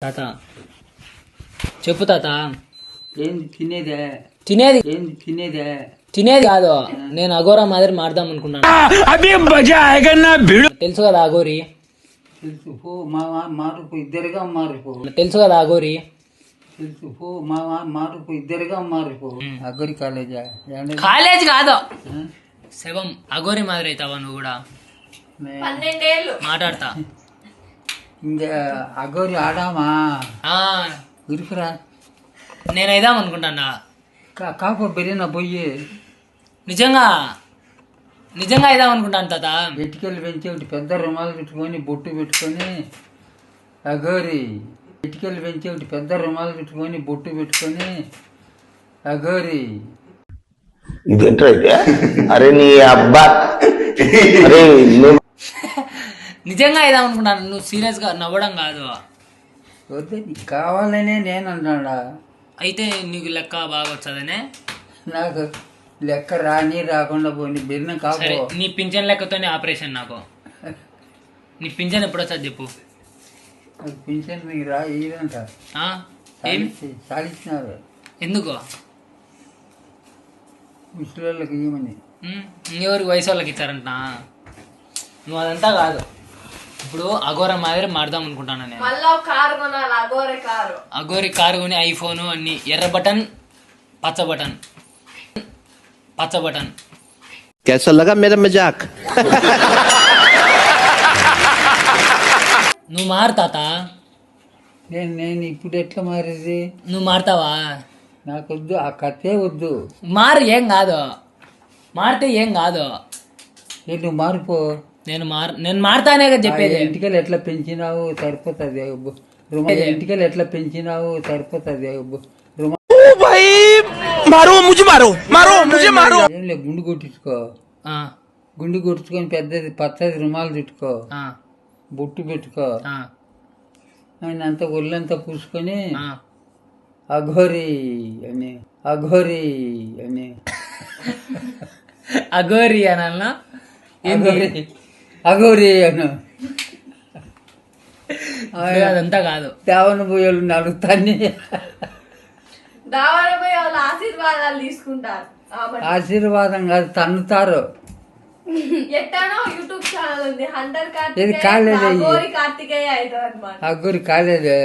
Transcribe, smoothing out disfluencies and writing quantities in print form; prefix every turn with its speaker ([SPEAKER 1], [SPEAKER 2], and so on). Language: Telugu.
[SPEAKER 1] తాత చెప్పు తాత.
[SPEAKER 2] ఏంది తినేదే?
[SPEAKER 1] తినేది
[SPEAKER 2] ఏంది తినేదే?
[SPEAKER 1] తినేది కాదు, నేను అఘోరా మాదిరి మారుదాం అనుకున్నాను. తెలుసు కదా అఘోరి,
[SPEAKER 2] తెలుసు పో మావా మారుపు ఇద్దరుగా మారిపో.
[SPEAKER 1] తెలుసు కదా అఘోరి.
[SPEAKER 2] తెలుసు పో మావా మారుపు ఇద్దరుగా మారిపో. అగ్గరి కాలేజా?
[SPEAKER 1] కాలేజ్ కాదు, శవం. అఘోరి మాదిరి అవుతావా నువ్వు కూడా?
[SPEAKER 3] 12 ఏళ్ళు
[SPEAKER 1] మాట్లాడతా.
[SPEAKER 2] ఇంకా అగ్గరి ఆడామా
[SPEAKER 1] ఆ,
[SPEAKER 2] ఉరికురా
[SPEAKER 1] నేను అయిదాం అనుకుంటానా.
[SPEAKER 2] కాప బెరిన పోయి
[SPEAKER 1] నిజంగా నిజంగా అయిదాం అనుకుంటాను తాత.
[SPEAKER 2] ఎటుకెళ్ళి పెంచి ఒకటి పెద్ద రుమాలు పెట్టుకొని బొట్టు పెట్టుకొని అగోరి. ఎటుకెళ్ళి పెంచి ఒకటి పెద్ద రుమాలు పెట్టుకొని బొట్టు పెట్టుకొని అగోరి.
[SPEAKER 4] ఇదేంటైతే? అరే నీ అబ్బా, అరే
[SPEAKER 1] నిజంగా అయిదాం అనుకుంటాను. నువ్వు సీరియస్ గా నవ్వడం కాదు.
[SPEAKER 2] వద్దు నీకు కావాలనే నేను అంటాడా.
[SPEAKER 1] అయితే నీకు లెక్క బాగా వచ్చదనే.
[SPEAKER 2] నాకు లెక్క రాని రాకుండా పోయి బెరిన
[SPEAKER 1] సరే,
[SPEAKER 2] కాపో.
[SPEAKER 1] నీ పింఛన్ లెక్కతోనే ఆపరేషన్ నాకు. నీ పింఛన్ ఎప్పుడు వస్తుంది చెప్పు.
[SPEAKER 2] నాకు పింఛన్ మీకు రా ఇదంట
[SPEAKER 1] ఆ? ఏం
[SPEAKER 2] సాధించినారు
[SPEAKER 1] ఎందుకు?
[SPEAKER 2] ముసలిళ్ళకి ఇవ్వమని.
[SPEAKER 1] ఇంకెవరికి వయసు వాళ్ళకి ఇచ్చారంట. నువ్వు అదంతా కాదు. ఇప్పుడు అఘోర మాదిరి మారుదాం అనుకుంటాను నేను.
[SPEAKER 3] మళ్ళా కారు కొనాలి, అఘోరే కారు.
[SPEAKER 1] అఘోరి కారు కొని ఐఫోన్ అన్ని, ఎర్ర బటన్ పచ్చ బటన్, పచ్చ బటన్.
[SPEAKER 4] कैसा लगा मेरा मजाक?
[SPEAKER 1] నువ్వు మారు తాత.
[SPEAKER 2] నేను నేను ఇప్పుడు ఎట్లా మారేది?
[SPEAKER 1] నువ్వు మారుతావా?
[SPEAKER 2] నాకు వద్దు, ఆ కథే వద్దు.
[SPEAKER 1] మారు, ఏం కాదు. మారితే ఏం కాదు.
[SPEAKER 2] నువ్వు మారిపో.
[SPEAKER 1] నేను మారుతానే కదా చెప్పేది.
[SPEAKER 2] ఇంటికెళ్ళి ఎట్లా పెంచినావు సరిపోతుంది. ఇంటికెళ్ళి ఎట్లా పెంచినావు సరిపోతుంది. ఏం లేదు, గుండు కొట్టించుకో.
[SPEAKER 1] ఆ,
[SPEAKER 2] గుండు కొట్టుకొని పెద్దది పచ్చది రుమాలు చుట్టుకో,
[SPEAKER 1] ఆ,
[SPEAKER 2] బొట్టు పెట్టుకో.
[SPEAKER 1] ఆ,
[SPEAKER 2] ఆయన అంతా ఒళ్ళంతా పూసుకొని
[SPEAKER 1] ఆ.
[SPEAKER 2] అఘోరి అని అఘోరి అని
[SPEAKER 1] అఘోరి అనాలనా?
[SPEAKER 2] అఘోరి అఘోరి అను.
[SPEAKER 1] అదంతా కాదు.
[SPEAKER 2] దేవన పోయేళ్ళు నడుస్తాన్ని
[SPEAKER 3] దావన పోయి వాళ్ళు ఆశీర్వాదాలు తీసుకుంటారు.
[SPEAKER 2] ఆశీర్వాదం కాదు, తన్నుతారు.
[SPEAKER 3] ఎట్టానో యూట్యూబ్ ఛానల్ ఉంది, హంటర్
[SPEAKER 2] ఇది కాలేజీ.
[SPEAKER 3] కార్తికేయ అవుతుంది అనమాట.
[SPEAKER 2] అఘోరి కాలేదే.